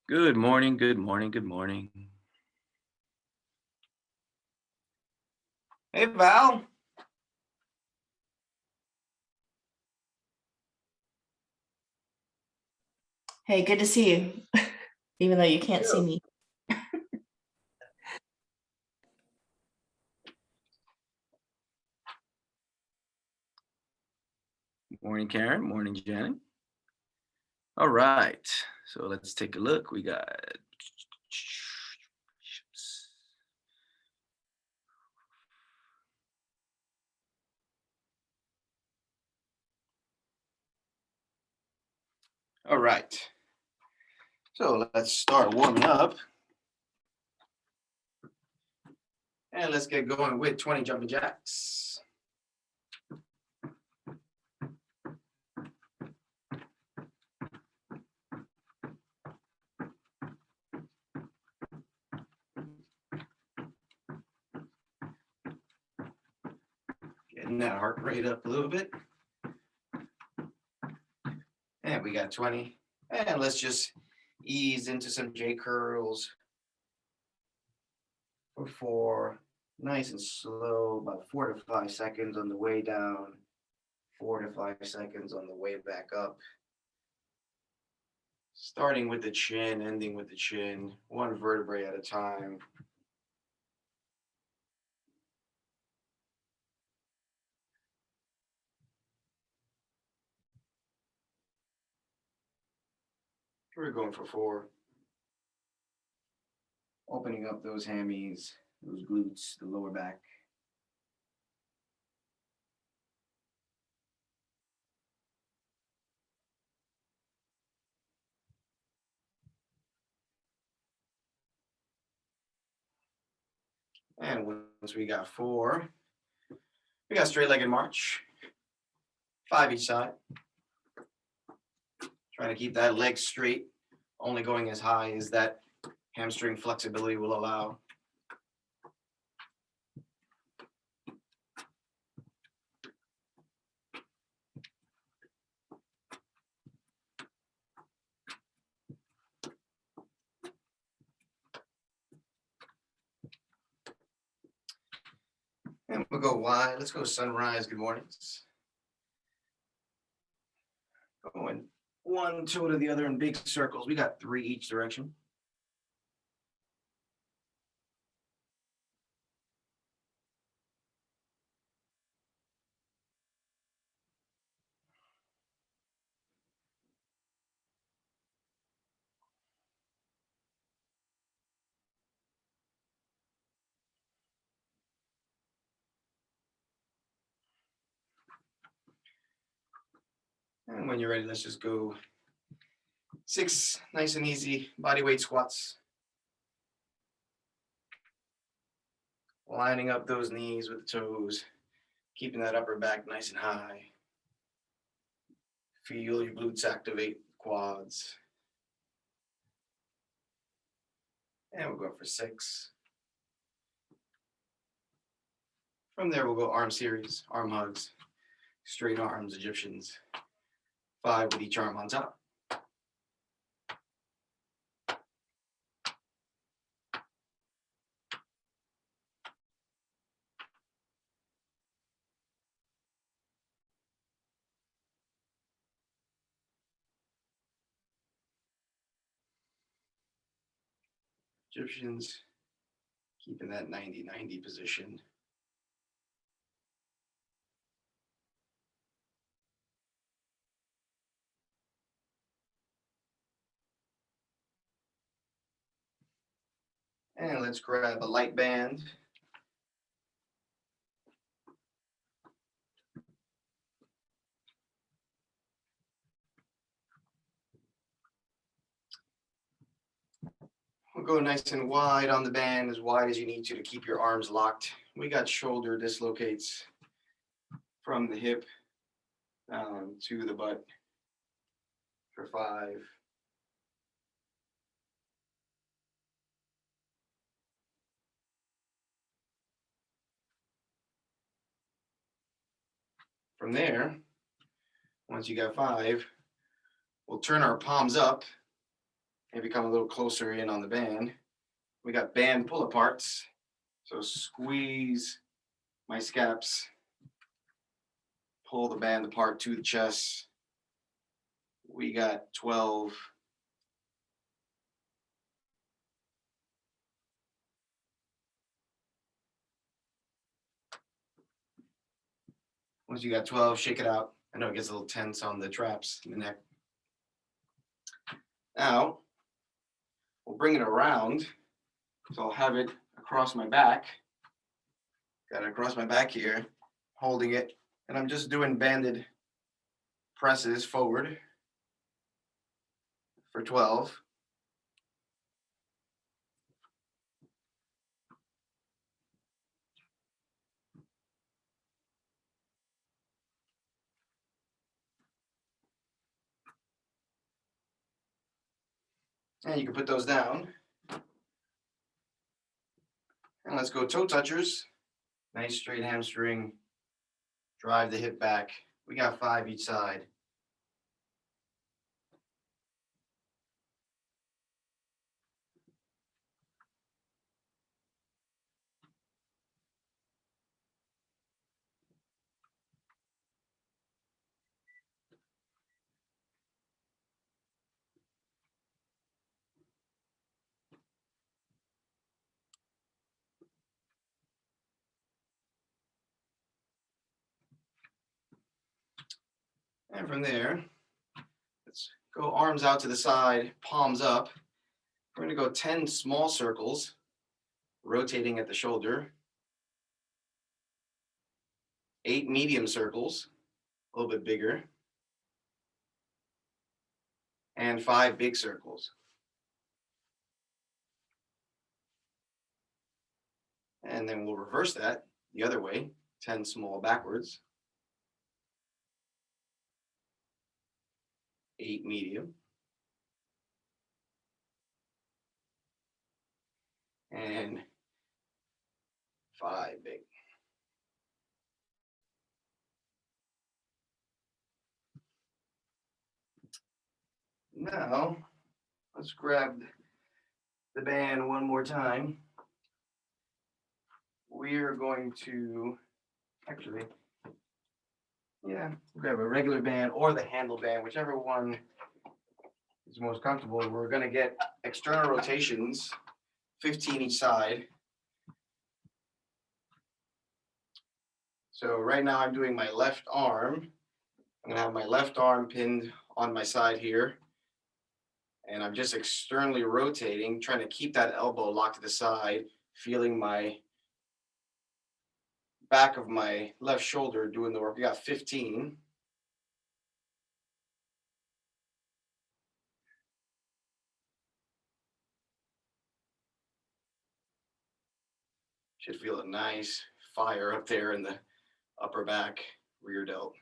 Good morning, good morning, good morning. Hey, Val. Hey, good to see you, even though you can't see You. me. Morning, Karen. Morning, Janet. All right. So let's take a look. We got. All right. So let's start warming up. And let's get going with 20 jumping jacks. Getting that heart rate up a little bit. And we got 20. And let's just ease into some J curls for 4. Nice and slow, about 4 to 5 seconds on the way down, 4 to 5 seconds on the way back up. Starting with the chin, ending with the chin, one vertebrae at a time. We're going for 4. Opening up those hammies, those glutes, the lower back. And once we got 4, we got straight-legged march. 5 each side. Trying to keep that leg straight, only going as high as that hamstring flexibility will allow. And we'll go wide. Let's go sunrise. Good mornings. Going one toe to the other in big circles. We got 3 each direction. And when you're ready, let's just go 6 nice and easy body weight squats. Lining up those knees with the toes, keeping that upper back nice and high. Feel your glutes activate, quads. And we'll go for 6. From there, we'll go arm series, arm hugs, straight arms, Egyptians. 5 with each arm on top. Egyptians, keeping that 90-90 position. And let's grab a light band. We'll go nice and wide on the band, as wide as you need to keep your arms locked. We got shoulder dislocates from the hip down to the butt for 5. From there, once you got 5, we'll turn our palms up maybe come a little closer in on the band. We got band pull aparts. So squeeze my scaps, pull the band apart to the chest. We got 12. Once you got 12, shake it out. I know it gets a little tense on the traps in the neck. Now, we'll bring it around. So I'll have it across my back. Got it across my back here, holding it. And I'm just doing banded presses forward for 12. And you can put those down. And let's go toe touchers. Nice straight hamstring. Drive the hip back. We got 5 each side. And from there, let's go arms out to the side, palms up. We're going to go 10 small circles, rotating at the shoulder. 8 medium circles, a little bit bigger. And 5 big circles. And then we'll reverse that the other way, 10 small backwards. 8 medium. And 5 big. Now, let's grab the band one more time. We're going to, actually, grab a regular band or the handle band, whichever one is most comfortable. We're going to get external rotations, 15 each side. So right now I'm doing my left arm. I'm going to have my left arm pinned on my side here. And I'm just externally rotating, trying to keep that elbow locked to the side, feeling my back of my left shoulder doing the work. We got 15. Should feel a nice fire up there in the upper back, rear delt.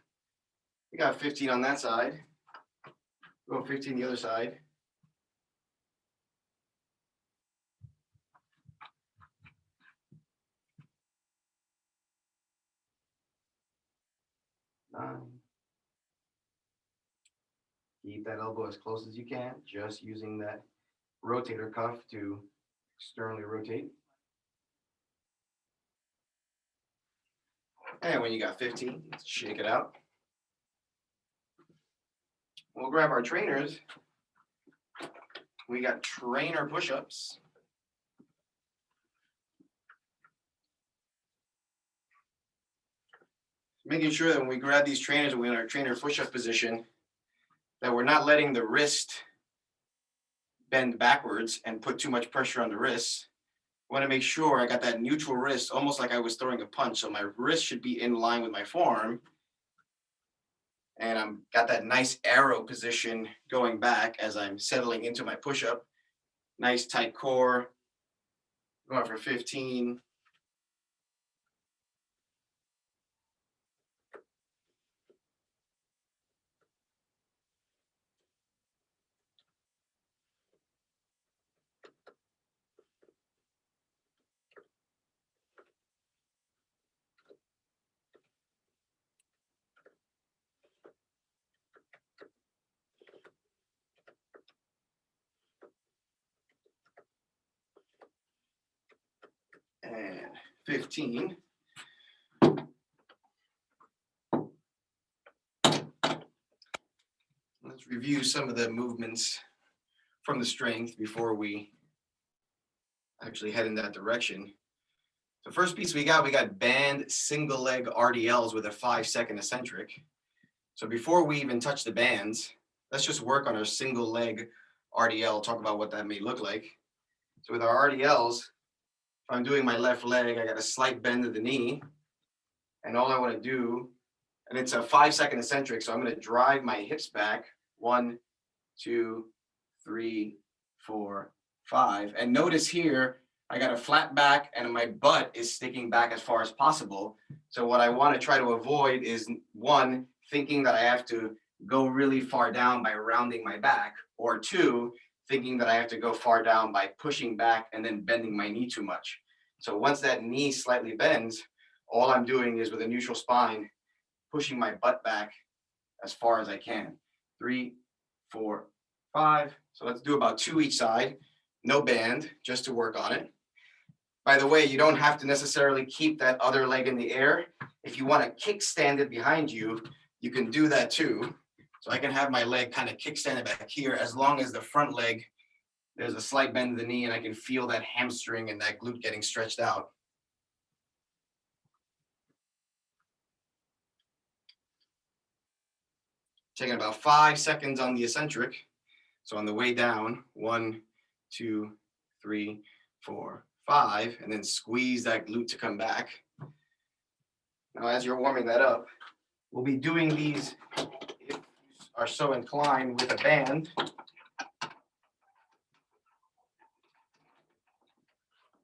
We got 15 on that side. Go 15 the other side. Keep that elbow as close as you can, just using that rotator cuff to externally rotate. And when you got 15, let's shake it out. We'll grab our trainers. We got trainer push-ups. Making sure that when we grab these trainers and we're in our trainer push-up position, that we're not letting the wrist bend backwards and put too much pressure on the wrist. I want to make sure I got that neutral wrist, almost like I was throwing a punch. So my wrist should be in line with my forearm. And I'm got that nice arrow position going back as I'm settling into my push-up. Nice tight core. Going for 15. 15. Let's review some of the movements from the strength before we actually head in that direction. The first piece we got band single leg RDLs with a 5-second eccentric. So before we even touch the bands, let's just work on our single leg RDL, talk about what that may look like. So with our RDLs, if I'm doing my left leg, I got a slight bend of the knee. And all I want to do, and it's a 5-second eccentric, so I'm going to drive my hips back. 1, 2, 3, 4, 5. And notice here, I got a flat back and my butt is sticking back as far as possible. So what I want to try to avoid is, one, thinking that I have to go really far down by rounding my back, or two, thinking that I have to go far down by pushing back and then bending my knee too much. So once that knee slightly bends, all I'm doing is with a neutral spine, pushing my butt back as far as I can. 3, 4, 5. So let's do about 2 each side. No band, just to work on it. By the way, you don't have to necessarily keep that other leg in the air. If you want to kickstand it behind you, you can do that too. So I can have my leg kind of kickstand it back here, as long as the front leg, there's a slight bend of the knee and I can feel that hamstring and that glute getting stretched out. Taking about 5 seconds on the eccentric. So on the way down, 1, 2, 3, 4, 5, and then squeeze that glute to come back. Now, as you're warming that up, we'll be doing these, if you are so inclined, with a band.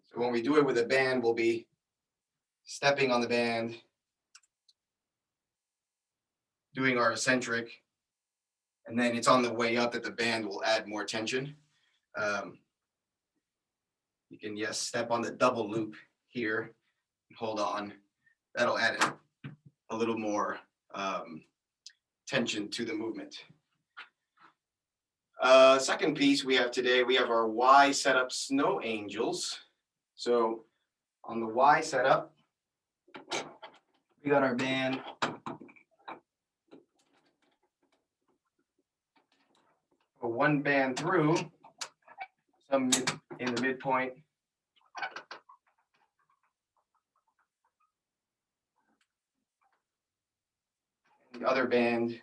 So when we do it with a band, we'll be stepping on the band, doing our eccentric, and then it's on the way up that the band will add more tension. You can, yes, step on the double loop here, hold on. That'll add a little more tension to the movement. Second piece we have today, we have our Y setup snow angels. So on the Y setup, we got our band. One band through, some in the midpoint. The other band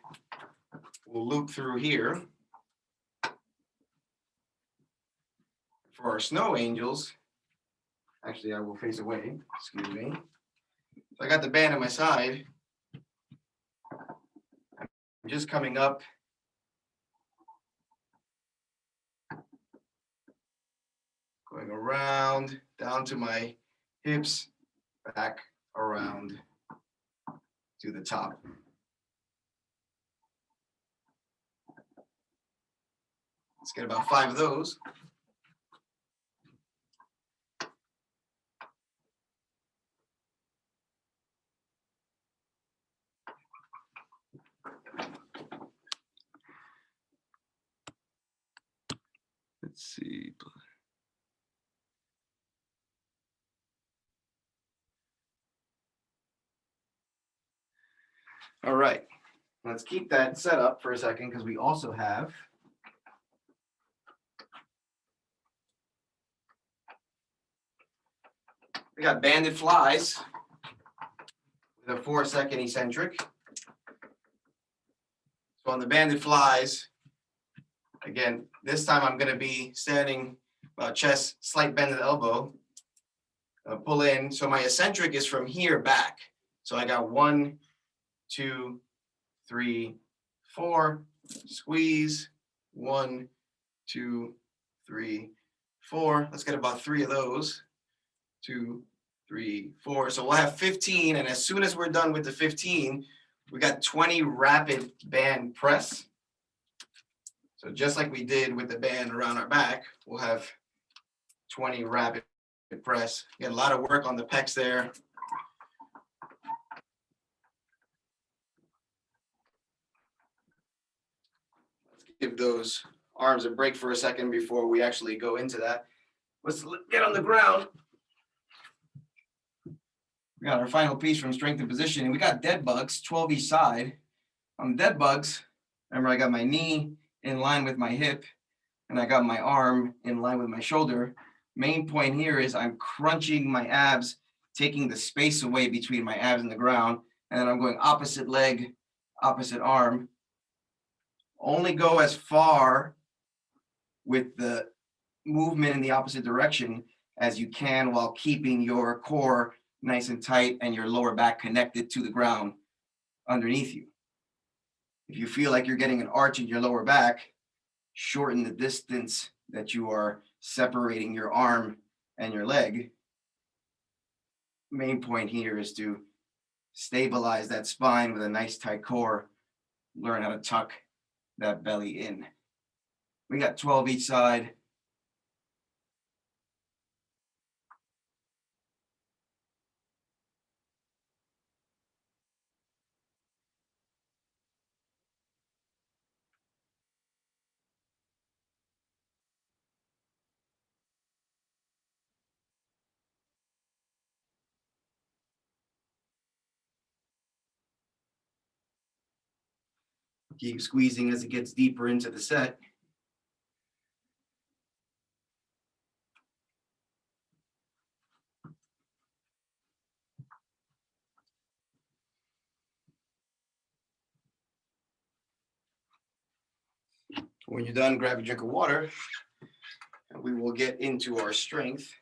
will loop through here. For our snow angels, actually I will face away, excuse me. So I got the band on my side. I'm just coming up. Going around, down to my hips, back around to the top. Let's get about 5 of those. Let's see. All right, let's keep that set up for a second because we also have we got banded flies with a 4-second eccentric. So on the banded flies, again, this time I'm going to be standing about chest, slight bend of the elbow, pull in. So my eccentric is from here back. So I got 1, 2, 3, 4, squeeze, 1, 2, 3, 4. Let's get about 3 of those. 2, 3, 4. So we'll have 15. And as soon as we're done with the 15, we got 20 rapid band press. So just like we did with the band around our back, we'll have 20 rapid press. Get a lot of work on the pecs there. Let's give those arms a break for a second before we actually go into that. Let's get on the ground. We got our final piece from strength and positioning. We got dead bugs, 12 each side. On dead bugs, remember I got my knee in line with my hip and I got my arm in line with my shoulder. Main point here is I'm crunching my abs, taking the space away between my abs and the ground, and then I'm going opposite leg, opposite arm. Only go as far with the movement in the opposite direction as you can while keeping your core nice and tight and your lower back connected to the ground underneath you. If you feel like you're getting an arch in your lower back, shorten the distance that you are separating your arm and your leg. Main point here is to stabilize that spine with a nice tight core. Learn how to tuck that belly in. We got 12 each side. Keep squeezing as it gets deeper into the set. When you're done, grab a drink of water, and we will get into our strength.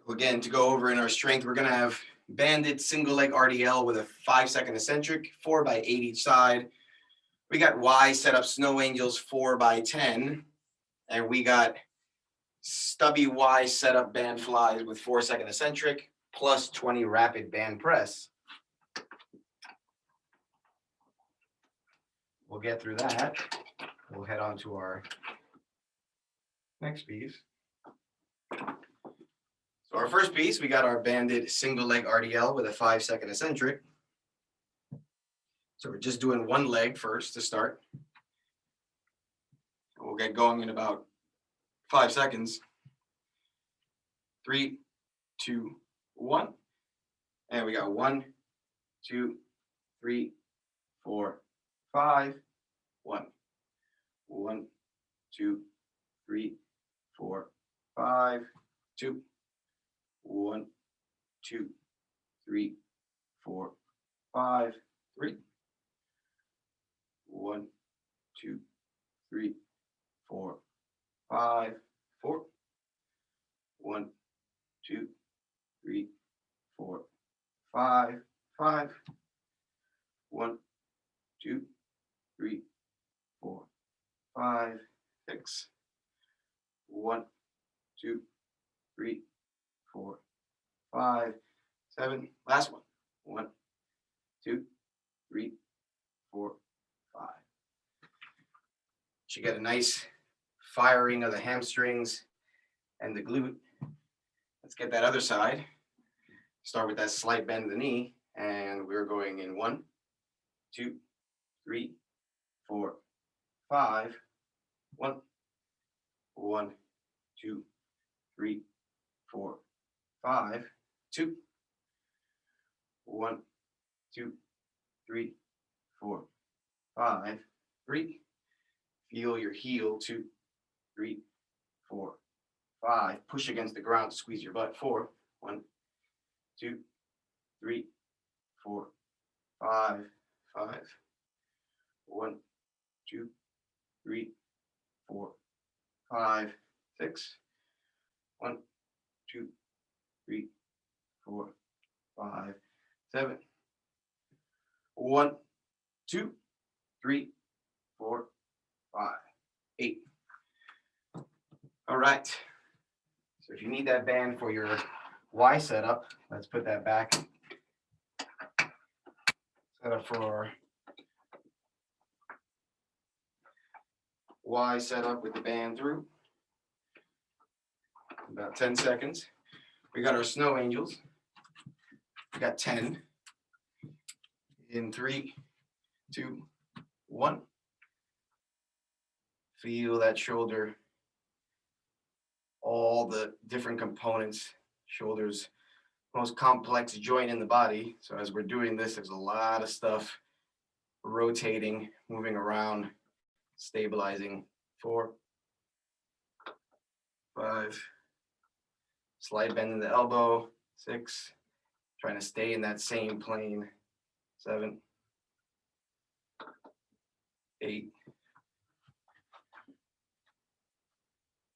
Again, to go over in our strength, we're going to have banded single leg RDL with a 5-second eccentric, 4x8 each side. We got Y set up snow angels 4x10, and we got stubby Y set up band flies with 4-second eccentric plus 20 rapid band press. We'll get through that. We'll head on to our next piece. So our first piece, we got our banded single leg RDL with a 5-second eccentric. So we're just doing one leg first to start. We'll get going in about 5 seconds. 3, 2, 1. And we got 1, 2, 3, 4, 5. 1, 1, 2, 3, 4, 5. 2, 1, 2, 3, 4, 5. 3, 1, 2, 3, 4, 5. 4, 1, 2, 3, 4, 5. 5, 1, 2, 3, 4, 5. 6, 1, 2, 3, 4, 5. 7. Last one. 1, 2, 3, 4, 5. You get a nice firing of the hamstrings and the glute. Let's get that other side. Start with that slight bend of the knee, and we're going in 1, 2, 3, 4, 5. 1, 1, 2, 3, 4, 5. 2, 1, 2, 3, 4, 5. 3. Feel your heel. 2, 3, 4, 5. Push against the ground to squeeze your butt. 4. 1, 2, 3, 4, 5. 5. 1, 2, 3, 4, 5. 6. 1, 2, 3, 4, 5. 7. 1, 2, 3, 4, 5. 8. All right. So if you need that band for your Y setup, let's put that back. Set up for Y setup with the band through. About 10 seconds. We got our snow angels. We got 10. In 3, 2, 1. Feel that shoulder, all the different components. Shoulders, most complex joint in the body. So as we're doing this, there's a lot of stuff rotating, moving around, stabilizing. 4, 5, slight bend in the elbow. 6, trying to stay in that same plane. 7, 8,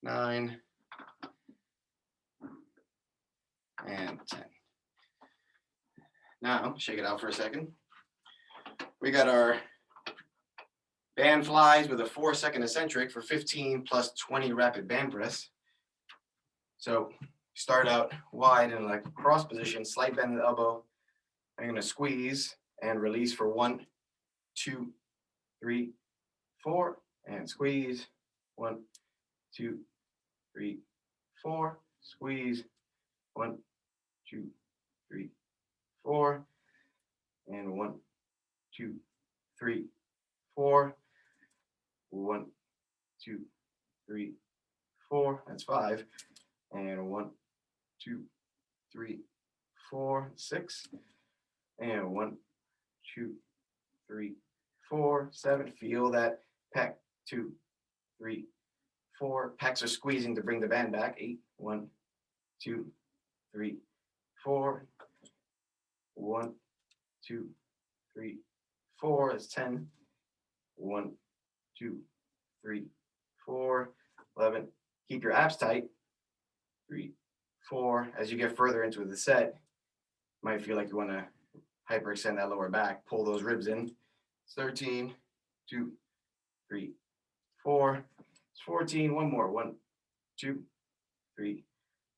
9, and 10. Now, shake it out for a second. We got our band flies with a 4-second eccentric for 15 plus 20 rapid band press. So start out wide in like cross position, slight bend in the elbow. I'm going to squeeze and release for 1, 2, 3, 4, and squeeze. 1, 2, 3, 4, squeeze. 1, 2, 3, 4, and 1, 2, 3, 4. 1, 2, 3, 4. That's 5. And 1, 2, 3, 4, 6. And 1, 2, 3, 4, 7. Feel that pec. 2, 3, 4. Pecs are squeezing to bring the band back. 8. 1, 2, 3, 4. 1, 2, 3, 4. That's 10. 1, 2, 3, 4. 11. Keep your abs tight. 3, 4. As you get further into the set, you might feel like you want to hyperextend that lower back. Pull those ribs in. It's 13. 2, 3, 4. It's 14. One more. 1, 2, 3,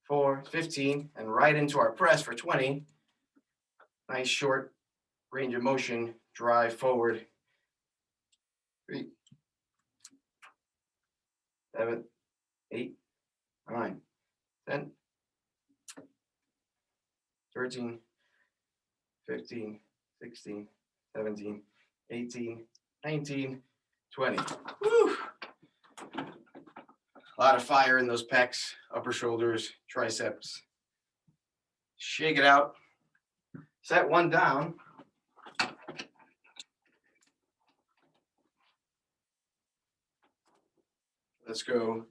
4. 15. And right into our press for 20. Nice short range of motion. Drive forward. 3, 7, 8, 9, 10, 13, 15, 16, 17, 18, 19, 20. Woo! A lot of fire in those pecs, upper shoulders, triceps. Shake it out. Set one down. Let's go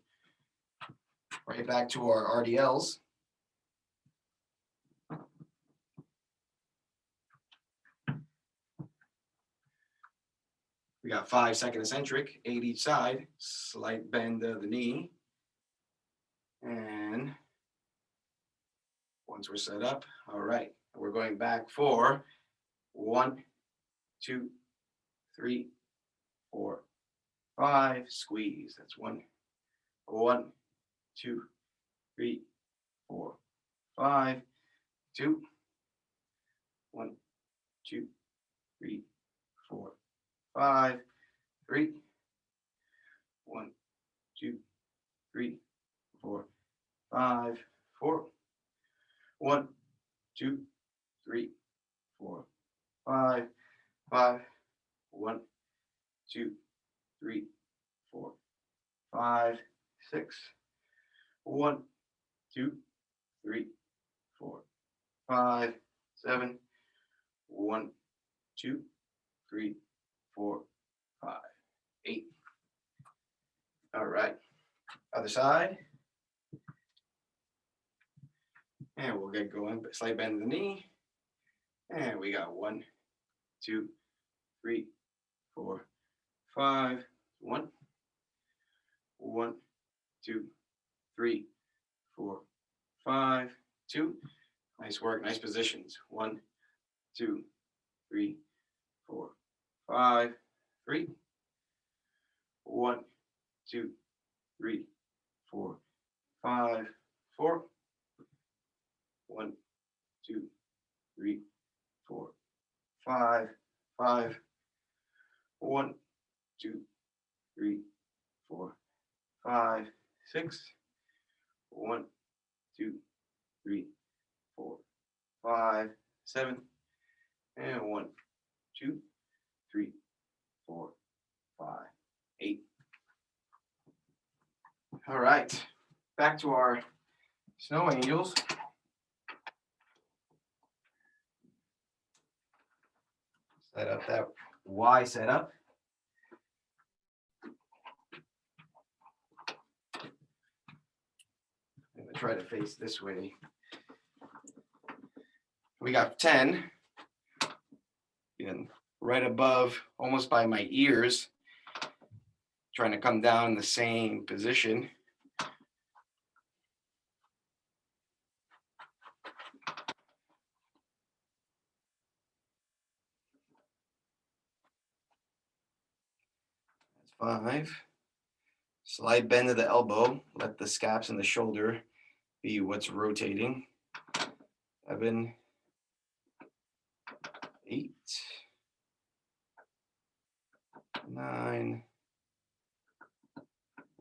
right back to our RDLs. We got 5-second eccentric, 8 each side, slight bend of the knee. And once we're set up, all right, we're going back for 1, 2, 3, 4, 5, squeeze. That's 1, 1, 2, 3, 4, 5, 2, 1, 2, 3, 4, 5, 3, 1, 2, 3, 4, 5, 4, 1, 2, 3, 4, 5, 5, 1, 2, 3, 4, 5, 6, 1, 2, 3, 4, 5, 7, 1, 2, 3, 4, 5, 8. All right, other side. And we'll get going, slight bend of the knee. And we got 1, 2, 3, 4, 5, 1, 1, 2, 3, 4, 5, 2. Nice work, nice positions. 1, 2, 3, 4, 5, 3. 1, 2, 3, 4, 5, 4. 1, 2, 3, 4, 5, 5. 1, 2, 3, 4, 5, 6. 1, 2, 3, 4, 5, 7. And 1, 2, 3, 4, 5, 8. All right, back to our snow angels. Set up that Y setup. I'm gonna try to face this way. We got 10. And right above, almost by my ears, trying to come down in the same position. That's 5. Slight bend of the elbow. Let the scaps and the shoulder be what's rotating. 7, 8, 9,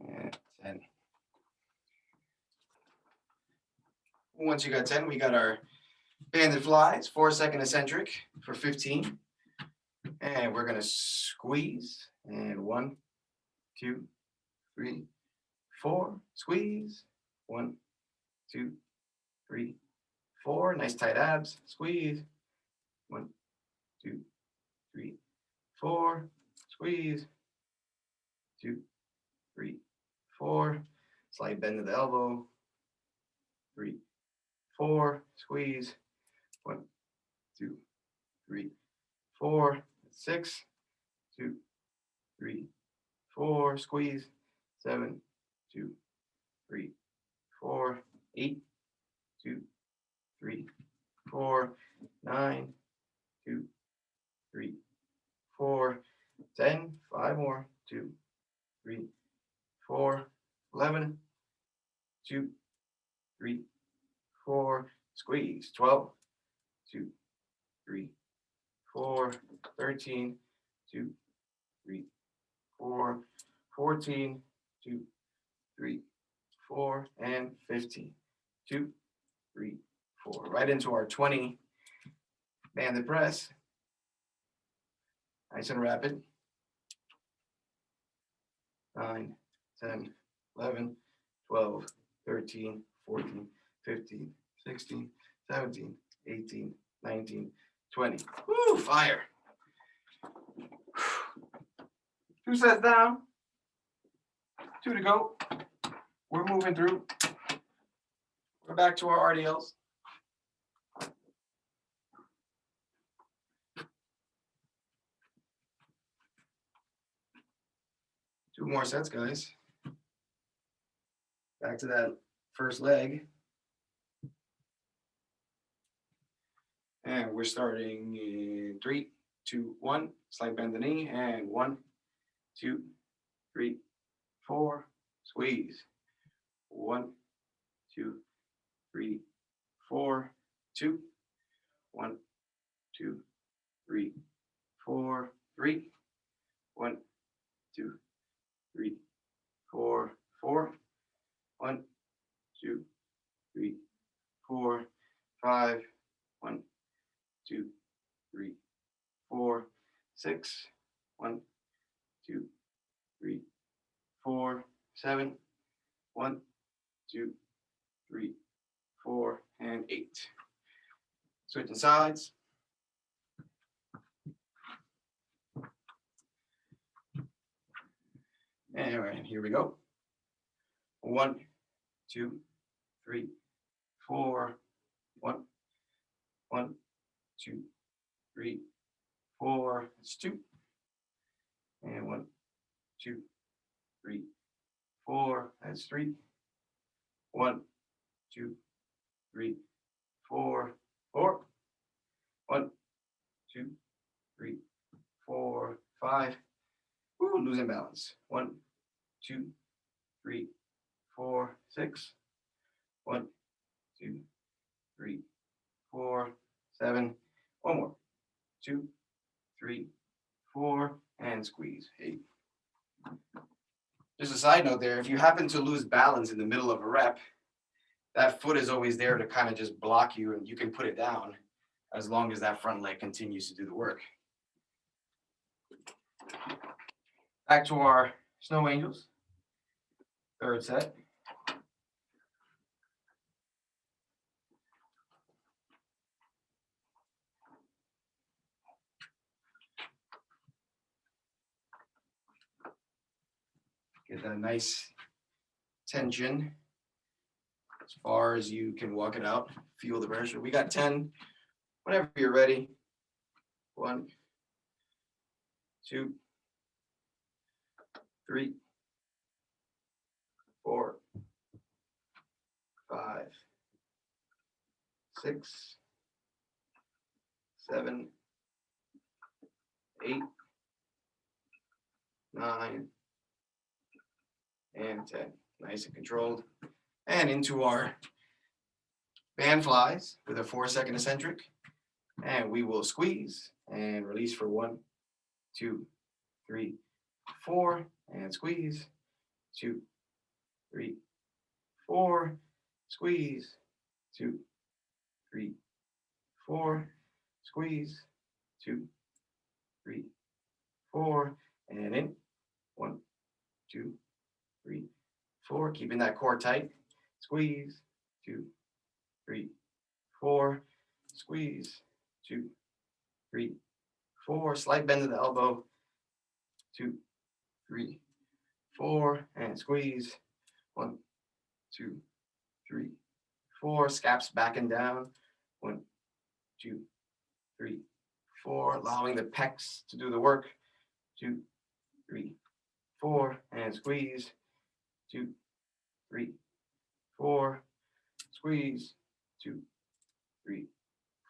and 10. Once you got 10, we got our banded flies, 4-second eccentric for 15. And we're gonna squeeze. And 1, 2, 3, 4. Squeeze. 1, 2, 3, 4. Nice tight abs. Squeeze. 1, 2, 3, 4. Squeeze. 2, 3, 4. Slight bend of the elbow. 3, 4. Squeeze. 1, 2, 3, 4. 6, 2, 3, 4. Squeeze. 7, 2, 3, 4. 8, 2, 3, 4. 9, 2, 3, 4. 10. 5 more. 2, 3, 4. 11, 2, 3, 4. Squeeze. 12, 2, 3, 4. 13, 2, 3, 4. 14, 2, 3, 4. And 15, 2, 3, 4. Right into our 20 banded press. Nice and rapid. 9, 10, 11, 12, 13, 14, 15, 16, 17, 18, 19, 20. Woo, fire. 2 sets down. 2 to go. We're moving through. We're back to our RDLs. Two more sets, guys. Back to that first leg. And we're starting in 3, 2, 1. Slight bend the knee. And 1, 2, 3, 4. Squeeze. 1, 2, 3, 4. 2. 1, 2, 3, 4. 3. 1, 2, 3, 4. 4. 1, 2, 3, 4. 5. 1, 2, 3, 4. 6. 1, 2, 3, 4. 7. 1, 2, 3, 4. And 8. Switching sides. And right, here we go. 1, 2, 3, 4. 1, 1, 2, 3, 4. It's 2. And 1, 2, 3, 4. That's 3. 1, 2, 3, 4. 4. 1, 2, 3, 4. 5. Ooh, losing balance. 1, 2, 3, 4. 6. 1, 2, 3, 4. 7. One more. 2, 3, 4. And squeeze. 8. Just a side note there, if you happen to lose balance in the middle of a rep, that foot is always there to kind of just block you, and you can put it down as long as that front leg continues to do the work. Back to our snow angels. Third set. Get that nice tension as far as you can walk it out. Feel the pressure. We got 10. Whenever you're ready. 1, 2, 3, 4, 5, 6, 7, 8, 9, and 10. Nice and controlled. And into our band flies with a 4-second eccentric. And we will squeeze and release for 1, 2, 3, 4, and squeeze. 2, 3, 4, squeeze. 2, 3, 4, squeeze. 2, 3, 4, and in. 1, 2, 3, 4. Keeping that core tight. Squeeze. 2, 3, 4. Squeeze. 2, 3, 4. Slight bend of the elbow. 2, 3, 4, and squeeze. 1, 2, 3, 4. Scaps back and down. 1, 2, 3, 4. Allowing the pecs to do the work. 2, 3, 4, and squeeze. 2, 3, 4. Squeeze. 2, 3,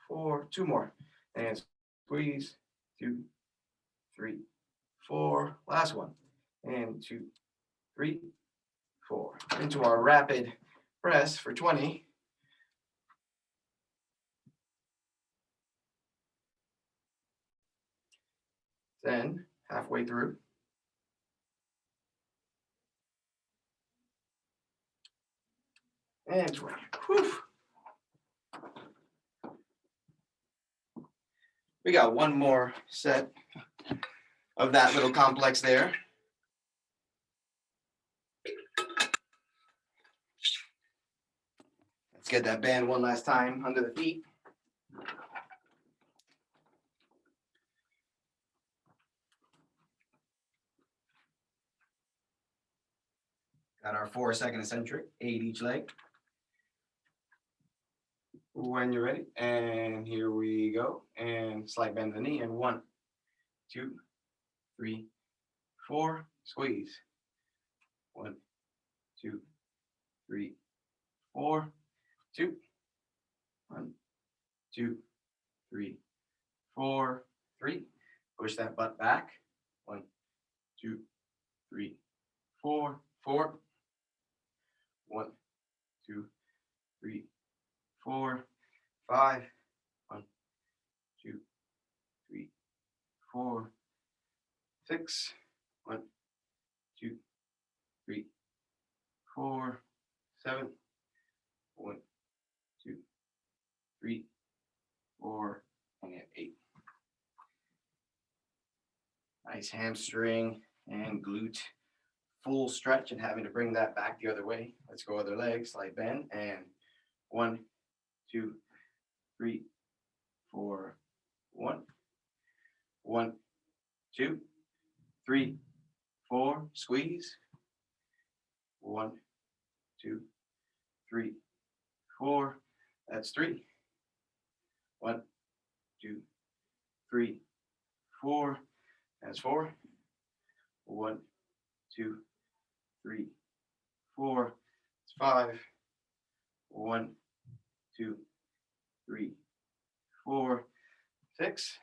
4. 2 more, and squeeze. 2, 3, 4. Last one, and 2, 3, 4. Into our rapid press for 20. Then halfway through. And 20. Whew. We got one more set of that little complex there. Let's get that band one last time under the feet. Got our 4-second eccentric, 8 each leg. When you're ready, and here we go. And slight bend the knee, and 1, 2, 3, 4, squeeze. 1, 2, 3, 4, 2, 1, 2, 3, 4, 3. Push that butt back. 1, 2, 3, 4, 4. 1, 2, 3, 4, 5. 1, 2, 3, 4, 6. 1, 2, 3, 4, 7. 1, 2, 3, 4, and 8. Nice hamstring and glute full stretch, and having to bring that back the other way. Let's go other leg, slight bend, and 1, 2, 3, 4, 1, 1, 2, 3, 4, squeeze. 1, 2, 3, 4. That's 3. 1, 2, 3, 4. That's 4. 1, 2, 3, 4. It's 5. 1, 2, 3, 4, 6.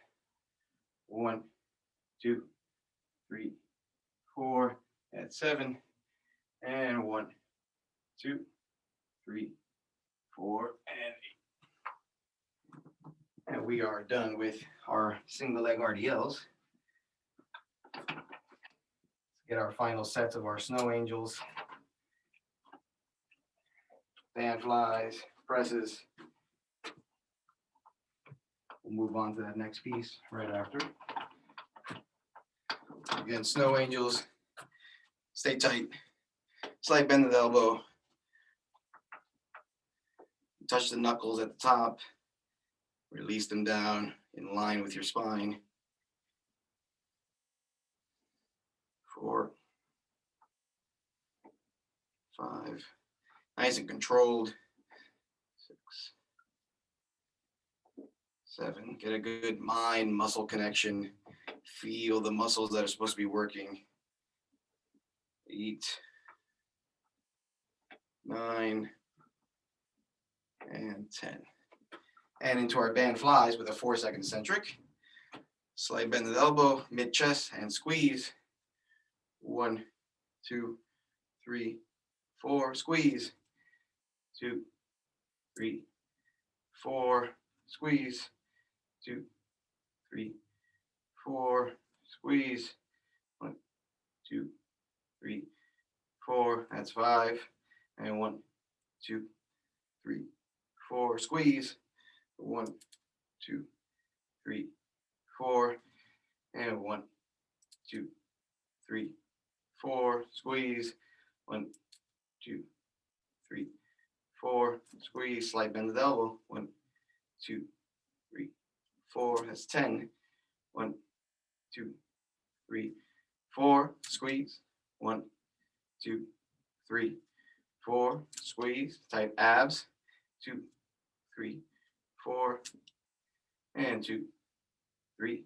1, 2, 3, 4. That's 7. And 1, 2, 3, 4, and 8. And we are done with our single leg RDLs. Let's get our final sets of our snow angels. Band flies, presses. We'll move on to that next piece right after. Again, snow angels. Stay tight. Slight bend of the elbow. Touch the knuckles at the top. Release them down in line with your spine. 4, 5. Nice and controlled. 6, 7. Get a good mind muscle connection. Feel the muscles that are supposed to be working. 8, 9, and 10. And into our band flies with a 4-second eccentric. Slight bend of the elbow, mid chest, and squeeze. 1, 2, 3, 4. Squeeze. 2, 3, 4. Squeeze. 2, 3, 4. Squeeze. 1, 2, 3, 4. That's 5. And 1, 2, 3, 4. Squeeze. 1, 2, 3, 4. And 1, 2, 3, 4. Squeeze. 1, 2, 3, 4. Squeeze. Slight bend of the elbow. 1, 2, 3, 4. That's 10. 1, 2, 3, 4. Squeeze. 1, 2, 3, 4. Squeeze. Tight abs. 2, 3, 4. And 2, 3,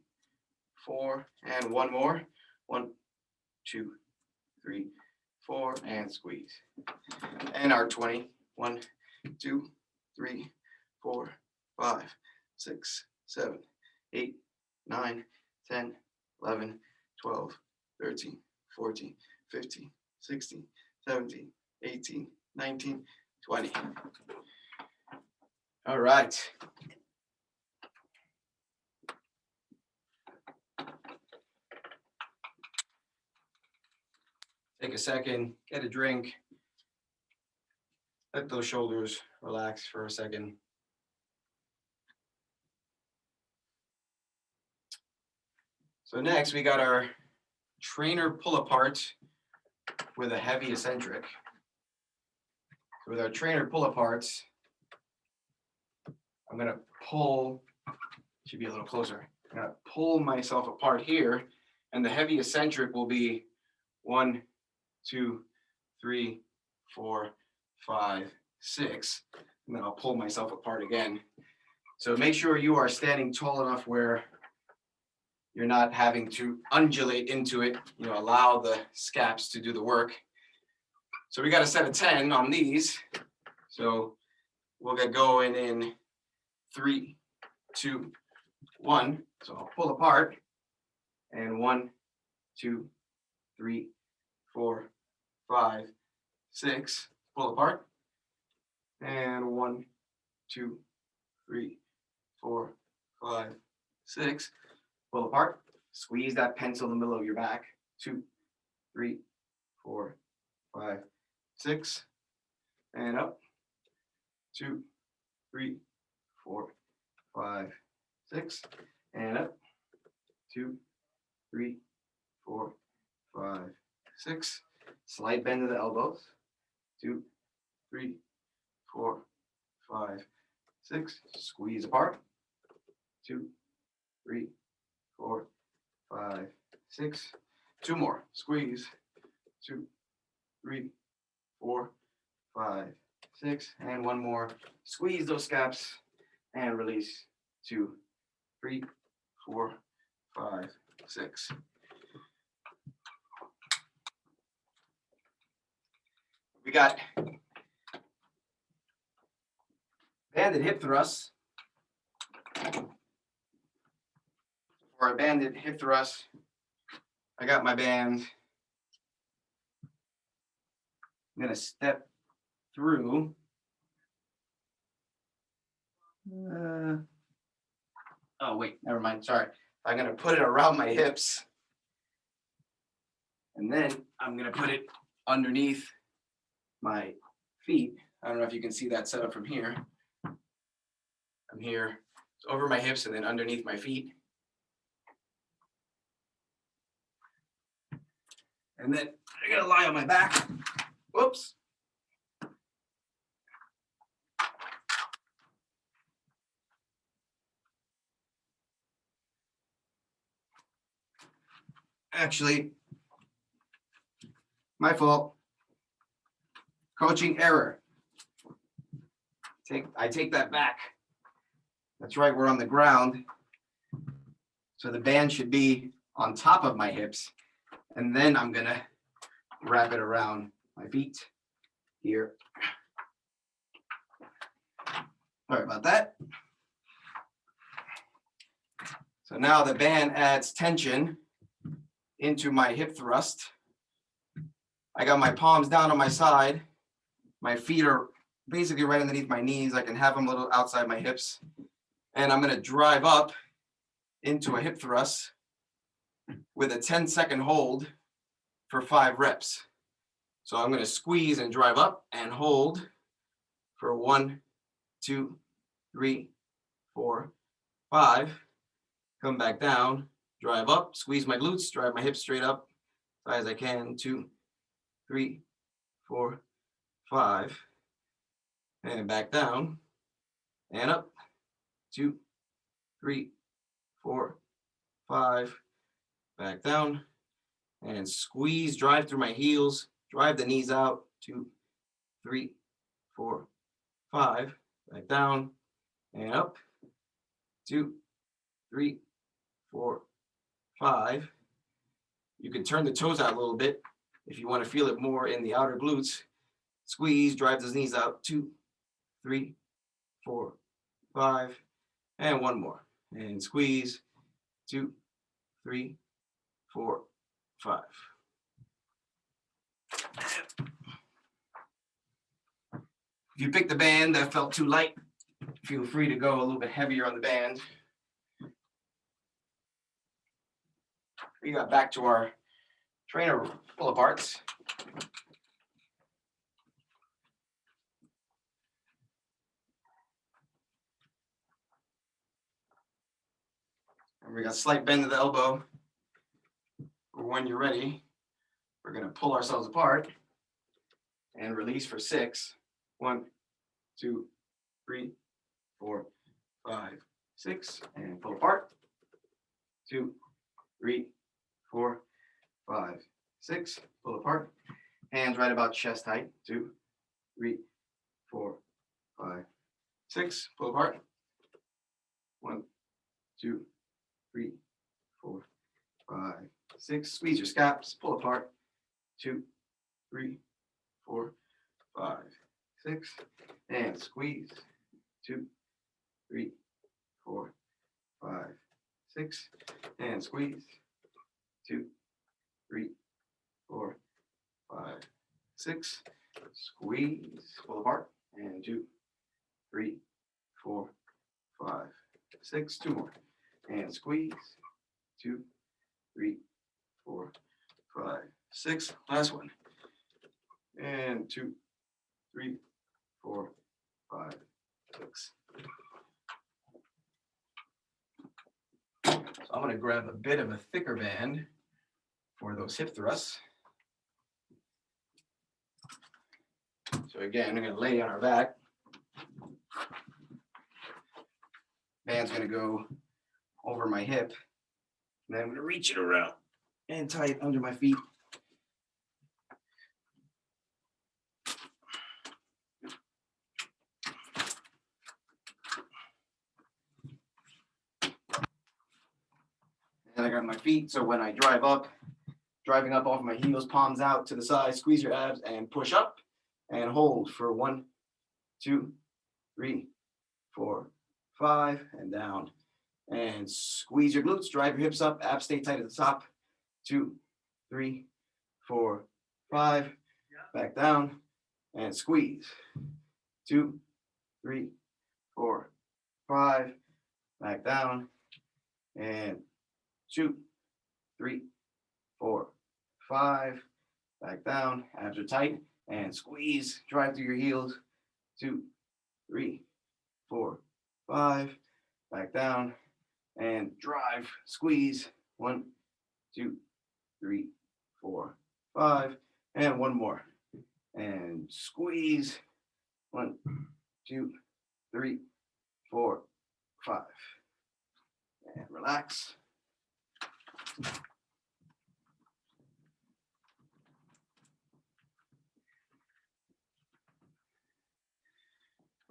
4. And one more. 1, 2, 3, 4. And squeeze. And our 20. 1, 2, 3, 4, 5, 6, 7, 8, 9, 10, 11, 12, 13, 14, 15, 16, 17, 18, 19, 20. All right. Take a second, get a drink. Let those shoulders relax for a second. So next we got our trainer pull apart with a heavy eccentric. So with our trainer pull aparts, I'm gonna pull, should be a little closer. I'm gonna pull myself apart here, and the heavy eccentric will be 1, 2, 3, 4, 5, 6. And then I'll pull myself apart again. So make sure you are standing tall enough where you're not having to undulate into it. Allow the scaps to do the work. So we got a set of 10 on these. So we'll get going in 3, 2, 1. So I'll pull apart. And 1, 2, 3, 4, 5, 6. Pull apart. And 1, 2, 3, 4, 5, 6. Pull apart. Squeeze that pencil in the middle of your back. 2, 3, 4, 5, 6. And up. 2, 3, 4, 5, 6. And up. 2, 3, 4, 5, 6. Slight bend of the elbows. 2, 3, 4, 5, 6. Squeeze apart. 2, 3, 4, 5, 6. 2 more. Squeeze. 2, 3, 4, 5, 6. And 1 more. Squeeze those scaps and release. 2, 3, 4, 5, 6. We got banded hip thrusts. For a banded hip thrust, I got my band. I'm going to step through. Oh, wait, never mind. Sorry. I'm going to put it around my hips. And then I'm going to put it underneath my feet. I don't know if you can see that setup from here. I'm here. It's over my hips and then underneath my feet. And then I gotta lie on my back. Whoops. Actually, my fault. Coaching error. I take that back. That's right, we're on the ground. So the band should be on top of my hips. And then I'm gonna wrap it around my feet here. Sorry about that. So now the band adds tension into my hip thrust. I got my palms down on my side. My feet are basically right underneath my knees. I can have them a little outside my hips. And I'm gonna drive up into a hip thrust with a 10-second hold for 5 reps. So I'm gonna squeeze and drive up and hold for 1, 2, 3, 4, 5. Come back down, drive up, squeeze my glutes, drive my hips straight up as high as I can. 2, 3, 4, 5. And back down and up. 2, 3, 4, 5. Back down and squeeze, drive through my heels, drive the knees out. 2, 3, 4, 5. Back down and up. 2, 3, 4, 5. You can turn the toes out a little bit if you want to feel it more in the outer glutes. Squeeze, drive those knees out. 2, 3, 4, 5, and one more. And squeeze. 2, 3, 4, 5. If you pick the band that felt too light, feel free to go a little bit heavier on the band. We got back to our trainer pull-aparts. And we got slight bend of the elbow. When you're ready, we're gonna pull ourselves apart and release for 6. 1, 2, 3, 4, 5, 6, and pull apart. 2, 3, 4, 5, 6, pull apart. Hands right about chest height. 2, 3, 4, 5, 6, pull apart. 1, 2, 3, 4, 5, 6. Squeeze your scaps, pull apart. 2, 3, 4, 5, 6, and squeeze. 2, 3, 4, 5, 6, and squeeze. 2, 3, 4, 5, 6. Squeeze, pull apart, and 2, 3, 4, 5, 6. 2 more, and squeeze. 2, 3, 4, 5, 6. Last one, and 2, 3, 4, 5, 6. So I'm going to grab a bit of a thicker band for those hip thrusts. So again, I'm going to lay on our back. Band's going to go over my hip. And then I'm going to reach it around and tie it under my feet. And I got my feet, so when I drive up, driving up off my heels, palms out to the side, squeeze your abs and push up and hold for 1, 2, 3, 4, 5, and down. And squeeze your glutes, drive your hips up, abs stay tight at the top. 2, 3, 4, 5, back down and squeeze. 2, 3, 4, 5, back down and 2, 3, 4, 5, back down. Abs are tight and squeeze, drive through your heels. 2, 3, 4, 5, back down and drive, squeeze. 1, 2, 3, 4, 5, and one more. And squeeze. 1, 2, 3, 4, 5. And relax.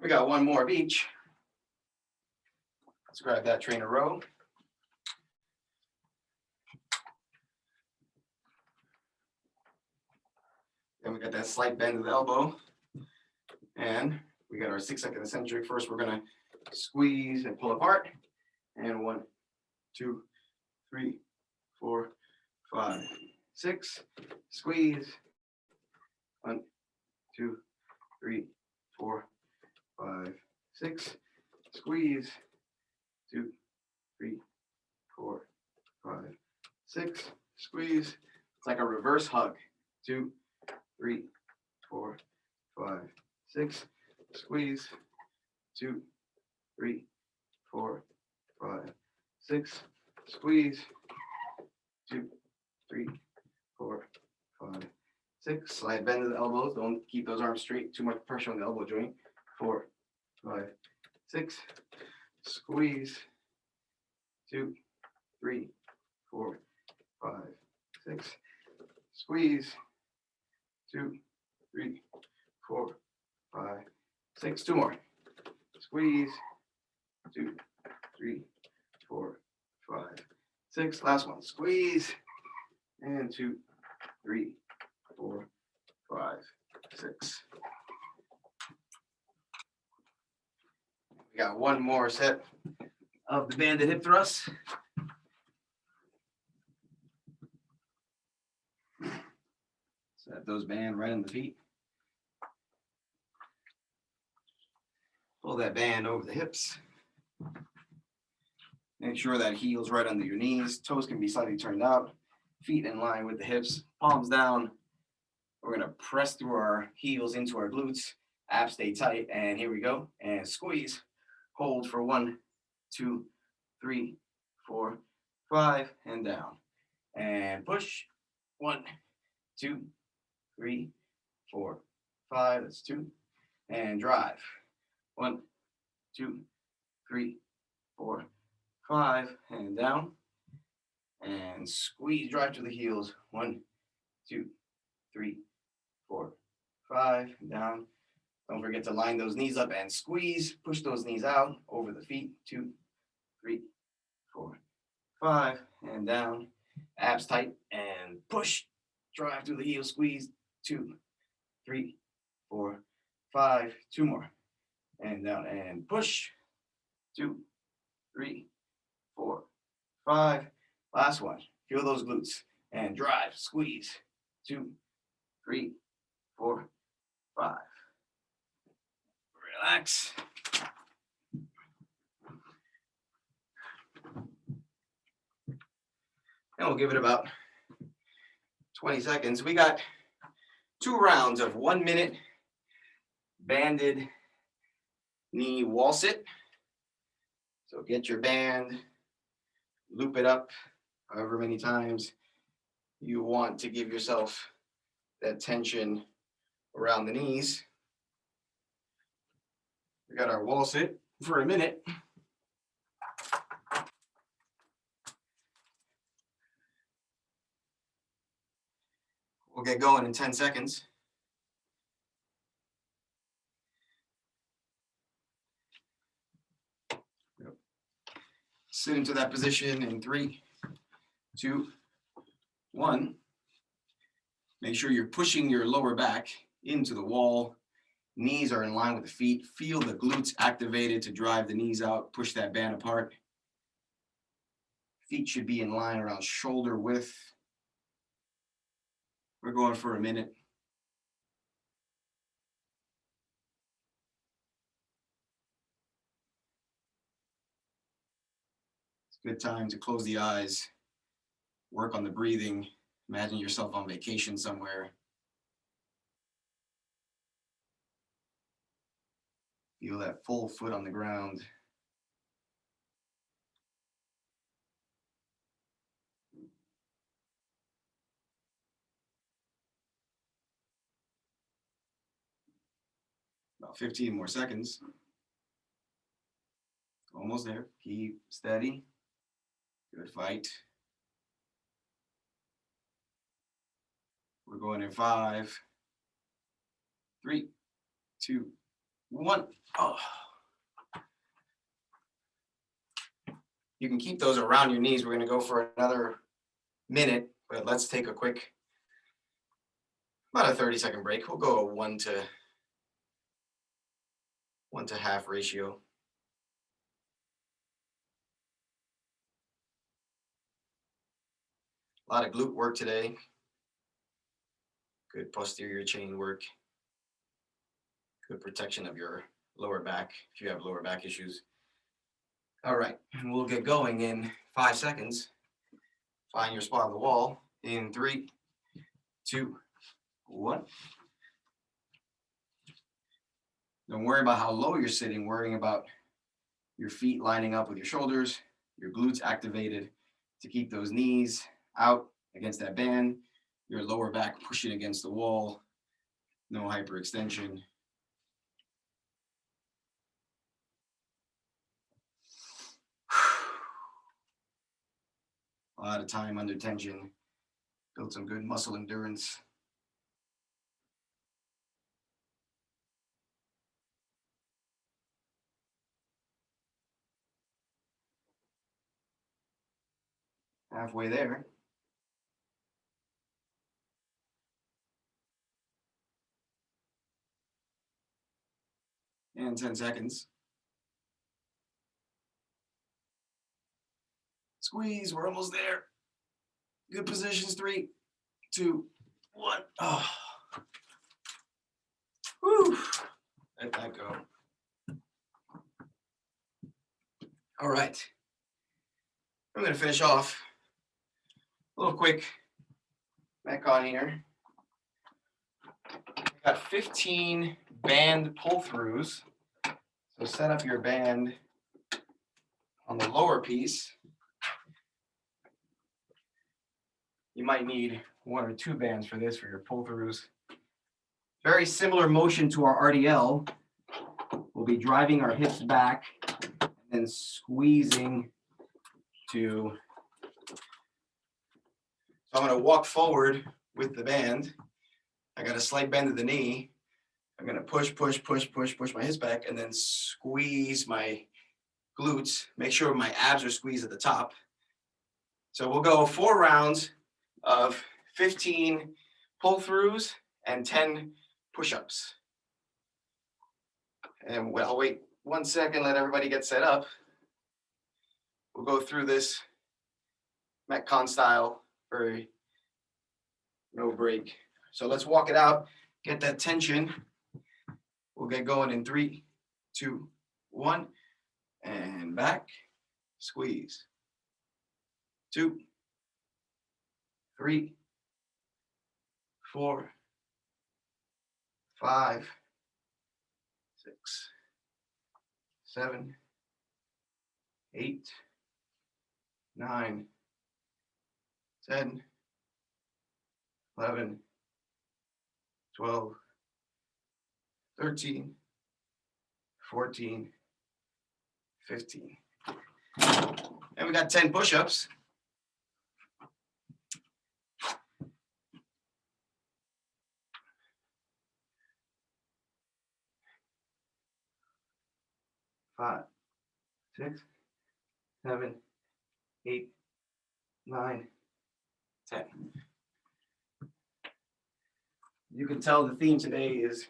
We got one more of each. Let's grab that trainer row. Then we got that slight bend of the elbow. And we got our 6-second eccentric. First, we're gonna squeeze and pull apart. And 1, 2, 3, 4, 5, 6. Squeeze. 1, 2, 3, 4, 5, 6. Squeeze. 2, 3, 4, 5, 6. Squeeze. It's like a reverse hug. 2, 3, 4, 5, 6. Squeeze. 2, 3, 4, 5, 6. Squeeze. 2, 3, 4, 5, 6. Slight bend of the elbows. Don't keep those arms straight. Too much pressure on the elbow joint. 4, 5, 6. Squeeze. 2, 3, 4, 5, 6. Squeeze. 2, 3, 4, 5, 6. Two more. Squeeze. 2, 3, 4, 5, 6. Last one. Squeeze. And 2, 3, 4, 5, 6. We got one more set of the banded hip thrusts. Set those band right on the feet. Pull that band over the hips. Make sure that heel's right under your knees. Toes can be slightly turned out. Feet in line with the hips. Palms down. We're gonna press through our heels into our glutes. Abs stay tight. And here we go. And squeeze. Hold for 1, 2, 3, 4, 5, and down. And push. 1, 2, 3, 4, 5. That's 2. And drive. 1, 2, 3, 4, 5. And down. And squeeze. Drive to the heels. 1, 2, 3, 4, 5. And down. Don't forget to line those knees up and squeeze. Push those knees out over the feet. 2, 3, 4, 5. And down. Abs tight and push. Drive through the heels. Squeeze. 2, 3, 4, 5. 2 more. And down and push. 2, 3, 4, 5. Last one. Feel those glutes and drive. Squeeze. 2, 3, 4, 5. Relax. And we'll give it about 20 seconds. We got 2 rounds of 1 minute banded knee wall sit. So get your band, loop it up however many times you want to give yourself that tension around the knees. We got our wall sit for a minute. We'll get going in 10 seconds. Sit into that position in 3, 2, 1. Make sure you're pushing your lower back into the wall. Knees are in line with the feet. Feel the glutes activated to drive the knees out. Push that band apart. Feet should be in line around shoulder width. We're going for a minute. It's a good time to close the eyes, work on the breathing. Imagine yourself on vacation somewhere. Feel that full foot on the ground. About 15 more seconds. Almost there. Keep steady. Good fight. We're going in 5, 3, 2, 1. Oh. You can keep those around your knees. We're going to go for another minute, but let's take a quick, about a 30-second break. We'll go a 1 to 1.5 ratio. A lot of glute work today. Good posterior chain work. Good protection of your lower back if you have lower back issues. All right, and we'll get going in 5 seconds. Find your spot on the wall in 3, 2, 1. Don't worry about how low you're sitting, worrying about your feet lining up with your shoulders, your glutes activated to keep those knees out against that band, your lower back pushing against the wall, no hyperextension. A lot of time under tension, build some good muscle endurance. Halfway there. And 10 seconds. Squeeze, we're almost there. Good positions, 3, 2, 1. Oh. Whew. Let that go. All right. I'm going to finish off a little quick Metcon here. Got 15 band pull-throughs. So set up your band on the lower piece. You might need 1 or 2 bands for this, for your pull-throughs. Very similar motion to our RDL. We'll be driving our hips back and then squeezing to. So I'm going to walk forward with the band. I got a slight bend of the knee. I'm going to push my hips back and then squeeze my glutes. Make sure my abs are squeezed at the top. So we'll go 4 rounds of 15 pull-throughs and 10 push-ups. And I'll wait 1 second, let everybody get set up. We'll go through this Metcon style for no break. So let's walk it out, get that tension. We'll get going in 3, 2, 1, and back, squeeze. 2, 3, 4, 5, 6, 7, 8, 9, 10, 11, 12, 13, 14, 15. And we got 10 push-ups. Five, 6, 7, 8, 9, 10. You can tell the theme today is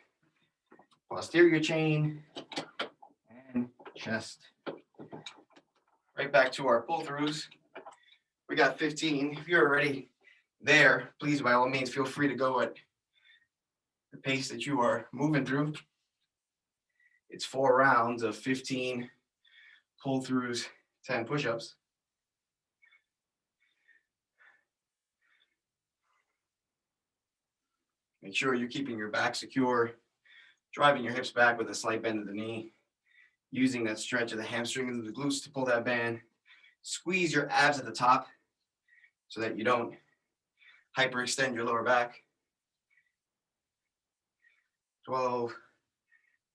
posterior chain and chest. Right back to our pull-throughs. We got 15. If you're already there, please, by all means, feel free to go at the pace that you are moving through. It's 4 rounds of 15 pull-throughs, 10 push-ups. Make sure you're keeping your back secure, driving your hips back with a slight bend of the knee, using that stretch of the hamstrings and the glutes to pull that band. Squeeze your abs at the top so that you don't hyperextend your lower back. 12,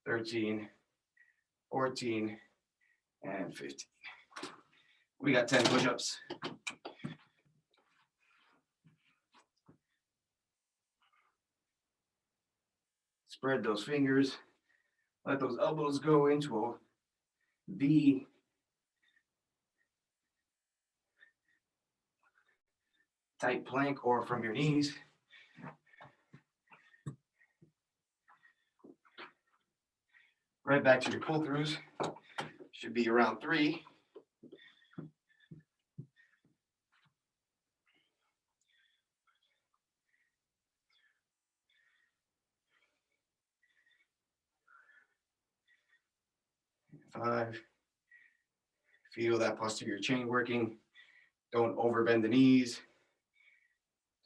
13, 14, and 15. We got 10 push-ups. Spread those fingers. Let those elbows go into a V. Tight plank or from your knees. Right back to your pull-throughs. Should be around 3. Five. Feel that posterior chain working. Don't overbend the knees.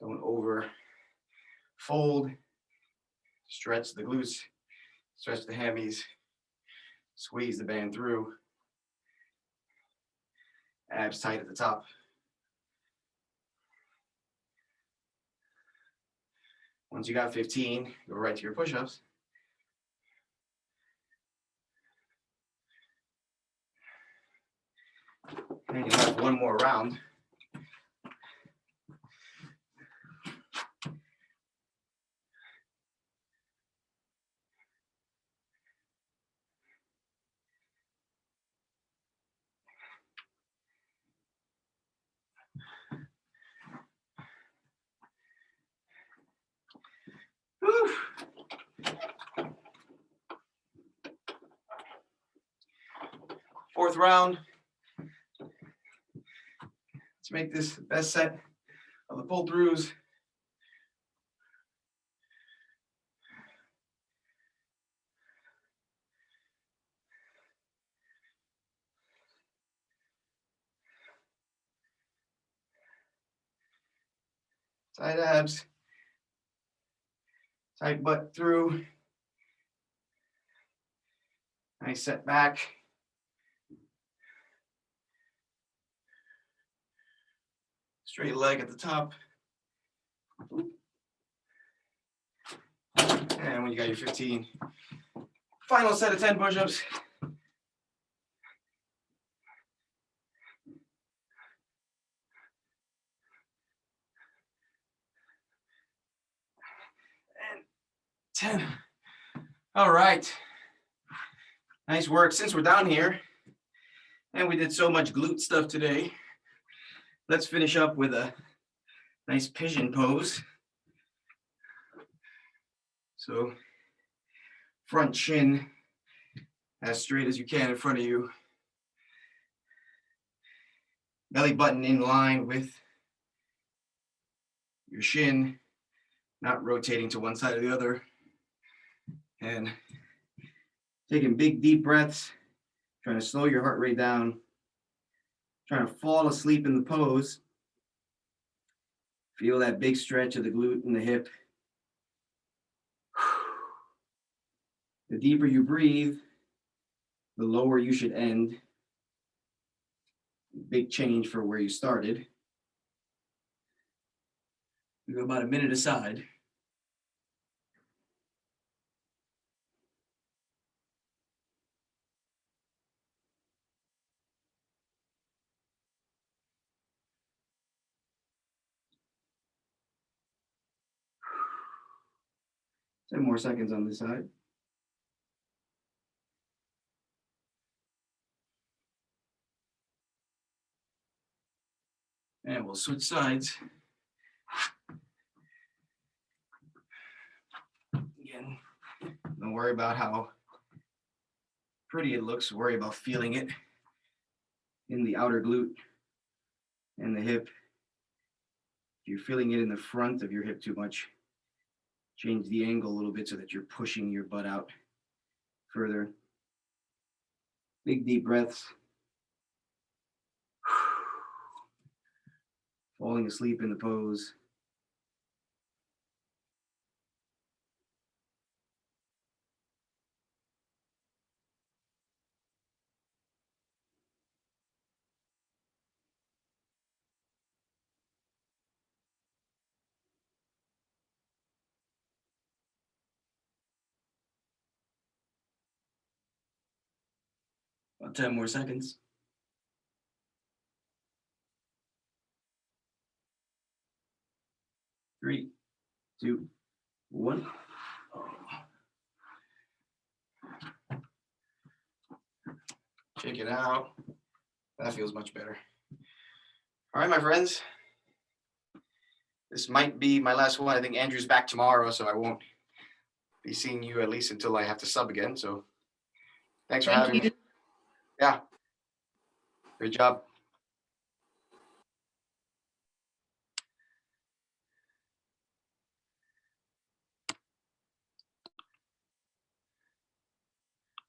Don't over fold. Stretch the glutes. Stretch the hammies. Squeeze the band through. Abs tight at the top. Once you got 15, go right to your push-ups. And you have one more round. Whew. Fourth round. Let's make this the best set of the pull-throughs. Tight abs. Tight butt through. Nice set back. Straight leg at the top. And when you got your 15, final set of 10 push-ups. And 10. All right. Nice work. Since we're down here and we did so much glute stuff today, let's finish up with a nice pigeon pose. So front shin as straight as you can in front of you. Belly button in line with your shin, not rotating to one side or the other. And taking big, deep breaths, trying to slow your heart rate down, trying to fall asleep in the pose. Feel that big stretch of the glute and the hip. The deeper you breathe, the lower you should end. Big change for where you started. We go about a minute aside. Ten more seconds on this side. And we'll switch sides. Again, don't worry about how pretty it looks. Worry about feeling it in the outer glute and the hip. If you're feeling it in the front of your hip too much, change the angle a little bit so that you're pushing your butt out further. Big deep breaths. Falling asleep in the pose. About 10 more seconds. 3, 2, 1. Check it out. That feels much better. All right, my friends. This might be my last one. I think Andrew's back tomorrow, so I won't be seeing you at least until I have to sub again. So thanks for Thank having you. me. Yeah. Great job.